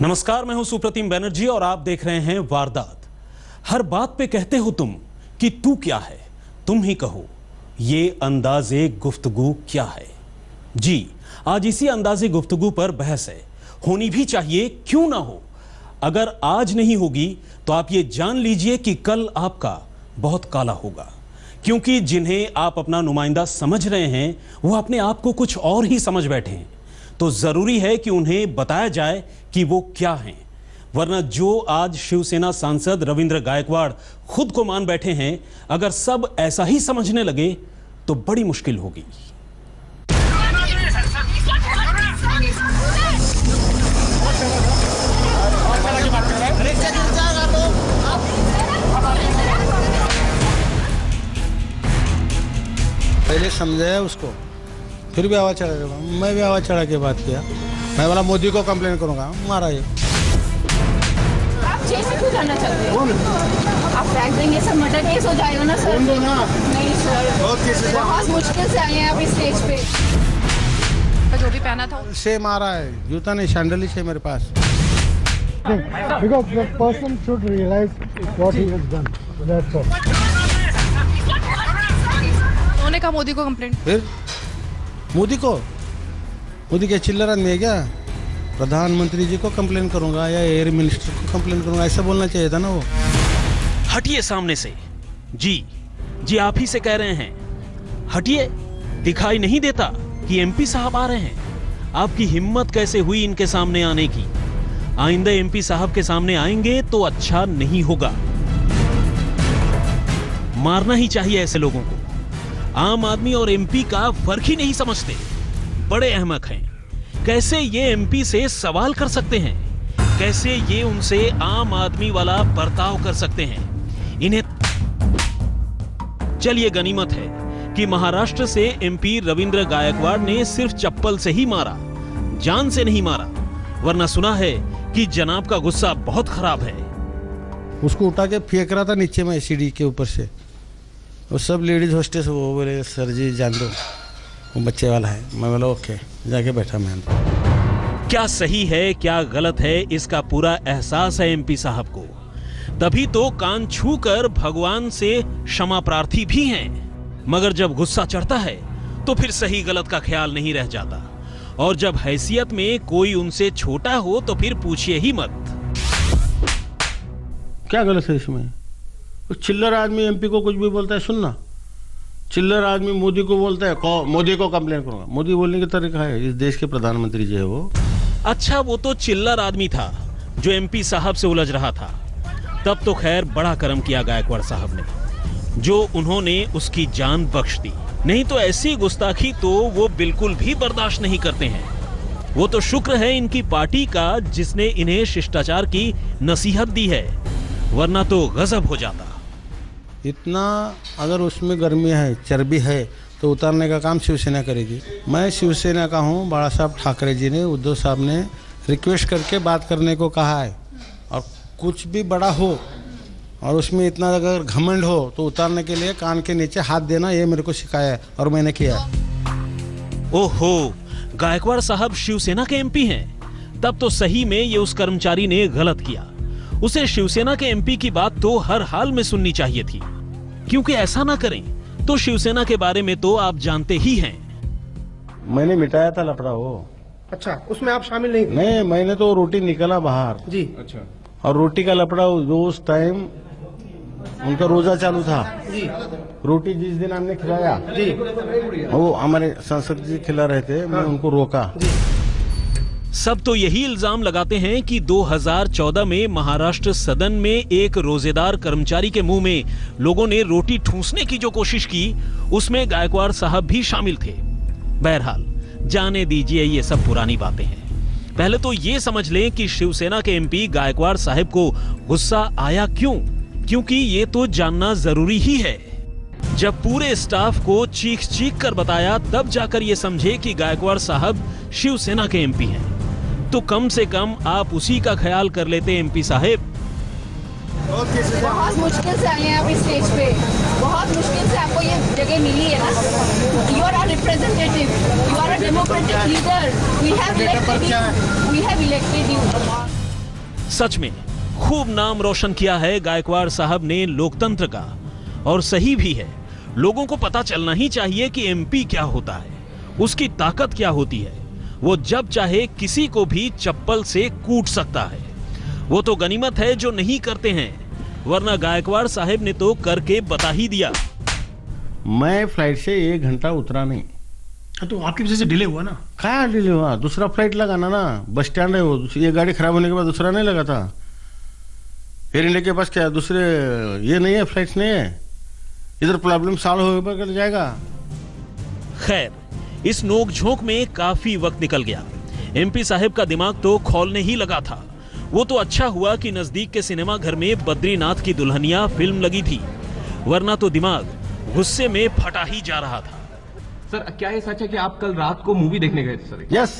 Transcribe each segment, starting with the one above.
नमस्कार, मैं हूं सुप्रतिम बैनर्जी और आप देख रहे हैं वारदात। हर बात पे कहते हो तुम कि तू क्या है, तुम ही कहो ये अंदाजे गुफ्तगू क्या है। जी, आज इसी अंदाजे गुफ्तगू पर बहस है, होनी भी चाहिए, क्यों ना हो। अगर आज नहीं होगी तो आप ये जान लीजिए कि कल आपका बहुत काला होगा, क्योंकि जिन्हें आप अपना नुमाइंदा समझ रहे हैं वो अपने आप को कुछ और ही समझ बैठे हैं। तो जरूरी है कि उन्हें बताया जाए कि वो क्या हैं, वरना जो आज शिवसेना सांसद रविंद्र गायकवाड़ खुद को मान बैठे हैं, अगर सब ऐसा ही समझने लगे तो बड़ी मुश्किल होगी। पहले समझाया उसको, फिर भी आवाज चढ़ा के, मैं भी आवाज चढ़ा के बात किया। मैं बोला मोदी को कंप्लेन करूंगा, मारा ये। आप जेल में क्यों जाना चाहते हो? आप फ्लैग देंगे सर, मर्डर केस हो जाएगा ना सर। नहीं सर, बहुत मुश्किल से आए हैं आप इस स्टेज पे। जो भी पहना था से मारा है, जूता नहीं सैंडल से मेरे पास। Because the person should realize what he has done. That's all. उन्होंने कहा मोदी को कंप्लेंट। फिर मोदी क्या चिल्लर आदमी है क्या? प्रधानमंत्री जी को कंप्लेन करूंगा या एयर मिनिस्टर को कंप्लेन करूंगा, ऐसा बोलना चाहिए था ना वो। हटिए सामने से। जी आप ही से कह रहे हैं, हटिए। दिखाई नहीं देता कि एमपी साहब आ रहे हैं? आपकी हिम्मत कैसे हुई इनके सामने आने की? आइंदा एमपी साहब के सामने आएंगे तो अच्छा नहीं होगा। मारना ही चाहिए ऐसे लोगों को। आम आदमी और एमपी का फर्क ही नहीं समझते, बड़े अहमक हैं। कैसे ये एमपी से सवाल कर सकते हैं? कैसे ये उनसे आम आदमी वाला बर्ताव कर सकते हैं? इन्हें चलिए, गनीमत है कि महाराष्ट्र से एमपी रविंद्र गायकवाड़ ने सिर्फ चप्पल से ही मारा, जान से नहीं मारा। वरना सुना है कि जनाब का गुस्सा बहुत खराब है। उसको उठा के फेंक रहा था नीचे में सीढ़ी के ऊपर से। वो सब लेडीज हॉस्टेस वो बोले सर जी जान दो, वो बच्चे वाला है। मैं बोला ओके, जाके बैठा मैं। क्या सही है क्या गलत है इसका पूरा एहसास है एमपी साहब को, तभी तो कान छूकर भगवान से क्षमा प्रार्थी भी हैं। मगर जब गुस्सा चढ़ता है तो फिर सही गलत का ख्याल नहीं रह जाता, और जब हैसियत में कोई उनसे छोटा हो तो फिर पूछिए ही मत। क्या गलत है इसमें? चिल्लर आदमी एमपी को कुछ भी बोलता है, सुनना। चिल्लर आदमी मोदी को बोलता है मोदी को कंप्लेन करूंगा। मोदी बोलने का तरीका है, इस देश के प्रधानमंत्री जी है वो। अच्छा, वो तो चिल्लर आदमी था जो एमपी साहब से उलझ रहा था। तब तो खैर बड़ा कर्म किया गायकवाड़ साहब ने, जो उन्होंने उसकी जान बख्श दी। नहीं तो ऐसी गुस्ताखी तो वो बिल्कुल भी बर्दाश्त नहीं करते हैं। वो तो शुक्र है इनकी पार्टी का जिसने इन्हें शिष्टाचार की नसीहत दी है, वरना तो गजब हो जाता। इतना अगर उसमें गर्मी है, चर्बी है, तो उतारने का काम शिवसेना करेगी। मैं शिवसेना का हूँ। बाला साहब ठाकरे जी ने, उद्धव साहब ने रिक्वेस्ट करके बात करने को कहा है, और कुछ भी बड़ा हो और उसमें इतना अगर घमंड हो तो उतारने के लिए कान के नीचे हाथ देना, ये मेरे को सिखाया है और मैंने किया। ओहो, गायकवाड़ साहब शिवसेना के एमपी हैं? तब तो सही में ये उस कर्मचारी ने गलत किया। उसे शिवसेना के एमपी की बात तो हर हाल में सुननी चाहिए थी, क्योंकि ऐसा ना करें तो शिवसेना के बारे में तो आप जानते ही हैं। मैंने मिटाया था लफड़ा वो। अच्छा, उसमें आप शामिल नहीं? नहीं, मैंने तो रोटी निकला बाहर जी। अच्छा। और रोटी का लफड़ा उस टाइम उनका रोजा चालू था जी। रोटी जिस दिन हमने खिलाया जी, वो हमारे सांसद जी खिला रहे थे, मैं उनको रोका जी। सब तो यही इल्जाम लगाते हैं कि 2014 में महाराष्ट्र सदन में एक रोजेदार कर्मचारी के मुंह में लोगों ने रोटी ठूंसने की जो कोशिश की, उसमें गायकवाड़ साहब भी शामिल थे। बहरहाल जाने दीजिए, ये सब पुरानी बातें हैं। पहले तो ये समझ लें कि शिवसेना के एमपी गायकवाड़ साहब को गुस्सा आया क्यों, क्योंकि ये तो जानना जरूरी ही है। जब पूरे स्टाफ को चीख चीख कर बताया, तब जाकर ये समझे कि गायकवाड़ साहब शिवसेना के एमपी हैं, तो कम से कम आप उसी का ख्याल कर लेते एमपी साहब। बहुत मुश्किल से आए हैं आप इस स्टेज पे, बहुत मुश्किल से आपको ये जगह मिली है ना। You are a representative, you are a democratic leader, we have elected you. सच में खूब नाम रोशन किया है गायकवाड़ साहब ने लोकतंत्र का, और सही भी है। लोगों को पता चलना ही चाहिए कि एमपी क्या होता है, उसकी ताकत क्या होती है। वो जब चाहे किसी को भी चप्पल से कूट सकता है। वो तो गनीमत है जो नहीं करते हैं, वरना गायकवाड़ साहब ने तो करके बता ही दिया। मैं फ्लाइट से 1 घंटा उतरा नहीं। तो आपकी वजह से डिले हुआ ना? क्या डिले हुआ? दूसरा फ्लाइट लगाना ना, बस स्टैंड है वो। ये गाड़ी खराब होने के बाद दूसरा नहीं लगा था। एयर इंडिया के पास क्या दूसरे ये नहीं है, फ्लाइट्स नहीं है। इधर प्रॉब्लम सॉल्व हो जाएगा। खैर, इस नोक-झोंक में काफी वक्त निकल गया। एमपी साहब का दिमाग तो खौलने ही लगा था। वो तो अच्छा हुआ कि नजदीक के सिनेमा घर में बद्रीनाथ की दुल्हनिया फिल्म लगी थी, वरना तो दिमाग गुस्से में फटा ही जा रहा था। सर, क्या ये सच है कि आप कल रात को मूवी देखने गए थे sir? Yes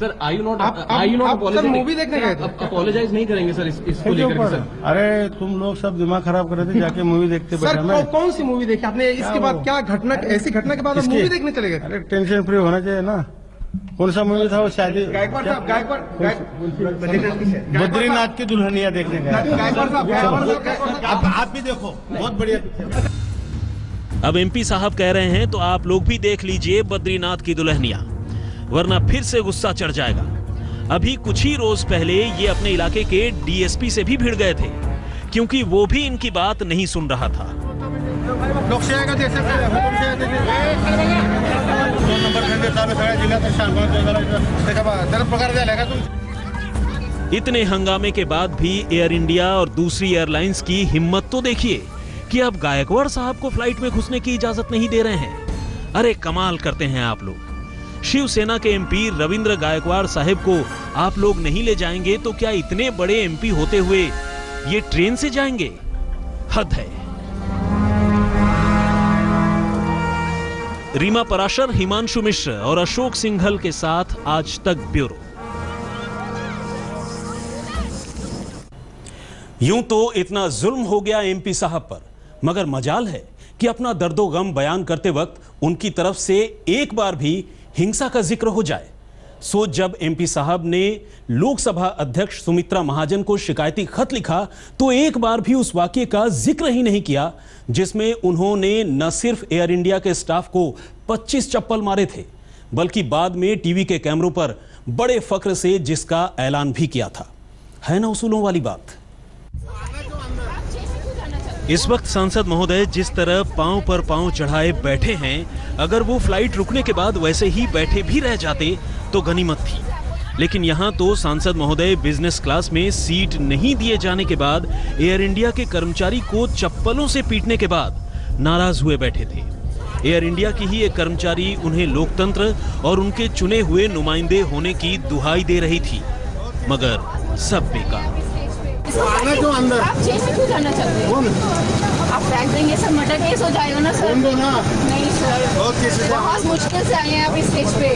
sir, are you not movie देखने गए थे? अपोलोजाइज नहीं करेंगे सर इसको लेकर के सर? अरे तुम लोग सब दिमाग खराब कर रहे थे, जाके मूवी देखते बैठे। सर, कौन सी मूवी देखी आपने? इसके बाद क्या घटना, ऐसी घटना के बाद आप मूवी देखने चले गए? अरे टेंशन फ्री होना चाहिए ना। कौन सा मूवी था वो? शादी बद्रीनाथ की दुल्हनिया देखने गए। आप भी देखो, बहुत बढ़िया। अब एमपी साहब कह रहे हैं तो आप लोग भी देख लीजिए बद्रीनाथ की दुल्हनिया, वरना फिर से गुस्सा चढ़ जाएगा। अभी कुछ ही रोज पहले ये अपने इलाके के डीएसपी से भी भिड़ गए थे, क्योंकि वो भी इनकी बात नहीं सुन रहा था। इतने हंगामे के बाद भी एयर इंडिया और दूसरी एयरलाइंस की हिम्मत तो देखिए कि अब गायकवाड़ साहब को फ्लाइट में घुसने की इजाजत नहीं दे रहे हैं। अरे कमाल करते हैं आप लोग। शिवसेना के एमपी रविंद्र गायकवाड़ साहब को आप लोग नहीं ले जाएंगे तो क्या इतने बड़े एमपी होते हुए ये ट्रेन से जाएंगे? हद है। रीमा पराशर, हिमांशु मिश्र और अशोक सिंघल के साथ आज तक ब्यूरो। यूं तो इतना जुल्म हो गया एमपी साहब पर, मगर मजाल है कि अपना दर्दो गम बयान करते वक्त उनकी तरफ से एक बार भी हिंसा का जिक्र हो जाए। सो जब एमपी साहब ने लोकसभा अध्यक्ष सुमित्रा महाजन को शिकायती खत लिखा तो एक बार भी उस वाकये का जिक्र ही नहीं किया जिसमें उन्होंने न सिर्फ एयर इंडिया के स्टाफ को 25 चप्पल मारे थे, बल्कि बाद में टीवी के कैमरों पर बड़े फख्र से जिसका ऐलान भी किया था। है ना उसूलों वाली बात। इस वक्त सांसद महोदय जिस तरह पांव पर पांव चढ़ाए बैठे हैं, अगर वो फ्लाइट रुकने के बाद वैसे ही बैठे भी रह जाते तो गनीमत थी। लेकिन यहाँ तो सांसद महोदय बिजनेस क्लास में सीट नहीं दिए जाने के बाद एयर इंडिया के कर्मचारी को चप्पलों से पीटने के बाद नाराज हुए बैठे थे। एयर इंडिया की ही एक कर्मचारी उन्हें लोकतंत्र और उनके चुने हुए नुमाइंदे होने की दुहाई दे रही थी, मगर सब बेकार। अंदर आप जेल में क्यों जाना चाहते हो? आप फ्लैग देंगे सर, मर्डर केस हो जाएगा ना सर? नहीं सर, बहुत मुश्किल से आए हैं आप इस स्टेज पे,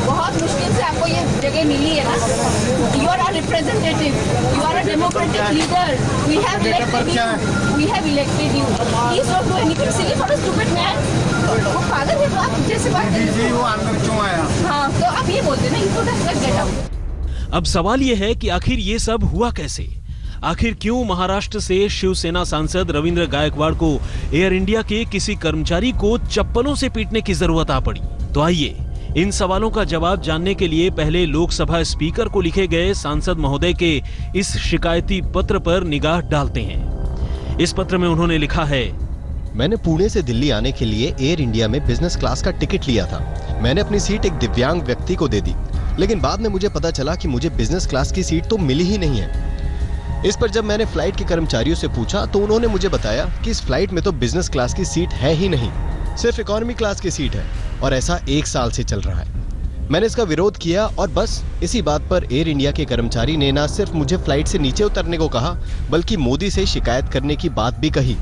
बहुत मुश्किल से आपको ये जगह मिली है ना। You are a representative, you are a democratic leader, we have elected you, please don't do anything silly for a stupid man. वो पागल है तो आप जैसे बात करें। वो अंदर क्यों आया? हाँ, तो आप ये बोलते ना, यू शुड गेट आउट। अब सवाल ये है कि आखिर ये सब हुआ कैसे? आखिर क्यों महाराष्ट्र से शिवसेना सांसद रविंद्र गायकवाड़ को एयर इंडिया के किसी कर्मचारी को चप्पलों से पीटने की जरूरत आ पड़ी? तो आइए इन सवालों का जवाब जानने के लिए पहले लोकसभा स्पीकर को लिखे गए सांसद महोदय के इस शिकायती पत्र पर निगाह डालते हैं। इस पत्र में उन्होंने लिखा है, मैंने पुणे से दिल्ली आने के लिए एयर इंडिया में बिजनेस क्लास का टिकट लिया था। मैंने अपनी सीट एक दिव्यांग व्यक्ति को दे दी, लेकिन बाद में मुझे पता चला कि मुझे बिजनेस क्लास की सीट तो मिली ही नहीं है। इस पर जब मैंने फ्लाइट के कर्मचारियों से पूछा तो उन्होंने मुझे बताया कि इस फ्लाइट में तो बिजनेस क्लास की सीट है ही नहीं, सिर्फ इकोनॉमी क्लास की सीट है, और ऐसा 1 साल से चल रहा है। मैंने इसका विरोध किया और बस इसी बात पर एयर इंडिया के कर्मचारी ने न सिर्फ मुझे फ्लाइट से नीचे उतरने को कहा, बल्कि मोदी से शिकायत करने की बात भी कही।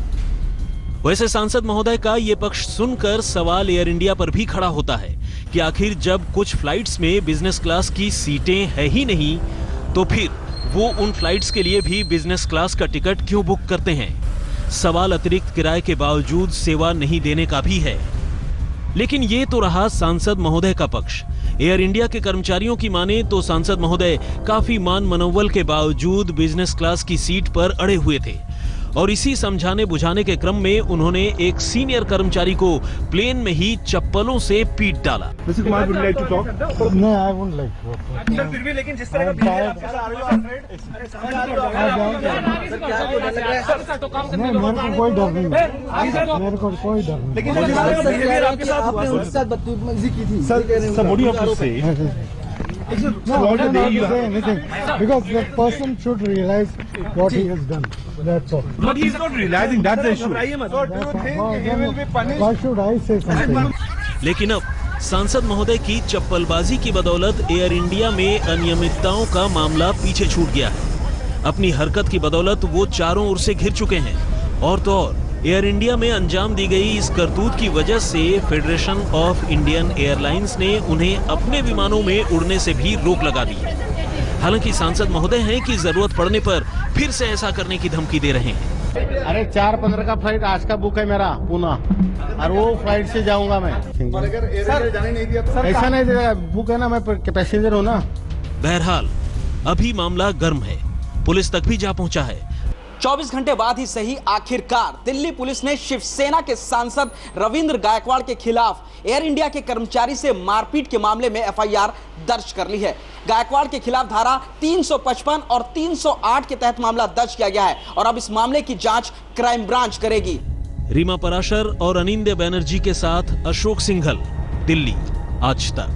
वैसे सांसद महोदय का ये पक्ष सुनकर सवाल एयर इंडिया पर भी खड़ा होता है कि आखिर जब कुछ फ्लाइट्स में बिजनेस क्लास की सीटें है ही नहीं तो फिर वो उन फ्लाइट्स के लिए भी बिजनेस क्लास का टिकट क्यों बुक करते हैं? सवाल अतिरिक्त किराए के बावजूद सेवा नहीं देने का भी है। लेकिन ये तो रहा सांसद महोदय का पक्ष। एयर इंडिया के कर्मचारियों की माने तो सांसद महोदय काफी मान मनोबल के बावजूद बिजनेस क्लास की सीट पर अड़े हुए थे और इसी समझाने बुझाने के क्रम में उन्होंने एक सीनियर कर्मचारी को प्लेन में ही चप्पलों से पीट डाला। फिर भी लेकिन जिस तरह कोई डर नहीं, मेरे को कोई डर नहीं। लेकिन आपने उसके साथ बदतमीजी की थी sir. No, I don't have to say anything because the person should realize what he has done. That's all. But he's not realizing that's the issue. So do you think he will be punished? Why should I say something? लेकिन अब सांसद महोदय की चप्पलबाजी की बदौलत air India में अनियमितताओं का मामला पीछे छूट गया है। अपनी हरकत की बदौलत वो चारों ओर से घिर चुके हैं और तो और एयर इंडिया में अंजाम दी गई इस करतूत की वजह से फेडरेशन ऑफ इंडियन एयरलाइंस ने उन्हें अपने विमानों में उड़ने से भी रोक लगा दी है। हालांकि सांसद महोदय हैं कि जरूरत पड़ने पर फिर से ऐसा करने की धमकी दे रहे हैं। अरे 4:15 का फ्लाइट आज का बुक है मेरा पुणे, और वो फ्लाइट से जाऊंगा मैं। सर जाने नहीं दिया तो ऐसा नहीं दिया, बुक है ना, मैं पैसेंजर हूँ ना। बहरहाल अभी मामला गर्म है, पुलिस तक भी जा पहुंचा है। 24 घंटे बाद ही सही, आखिरकार दिल्ली पुलिस ने शिवसेना के सांसद रविंद्र गायकवाड़ के खिलाफ एयर इंडिया के कर्मचारी से मारपीट के मामले में एफआईआर दर्ज कर ली है। गायकवाड़ के खिलाफ धारा 355 और 308 के तहत मामला दर्ज किया गया है और अब इस मामले की जांच क्राइम ब्रांच करेगी। रीमा पराशर और अनिंद्य बैनर्जी के साथ अशोक सिंघल, दिल्ली आज तक।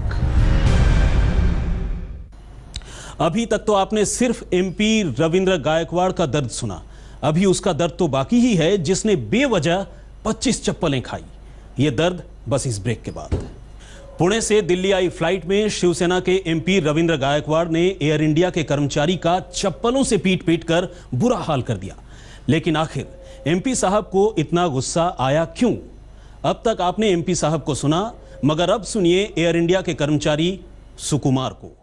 अभी तक तो आपने सिर्फ एमपी रविंद्र गायकवाड़ का दर्द सुना, अभी उसका दर्द तो बाकी ही है जिसने बेवजह 25 चप्पलें खाई। यह दर्द बस इस ब्रेक के बाद। पुणे से दिल्ली आई फ्लाइट में शिवसेना के एमपी रविंद्र गायकवाड़ ने एयर इंडिया के कर्मचारी का चप्पलों से पीट पीट कर बुरा हाल कर दिया। लेकिन आखिर एमपी साहब को इतना गुस्सा आया क्यों? अब तक आपने एमपी साहब को सुना, मगर अब सुनिए एयर इंडिया के कर्मचारी सुकुमार को।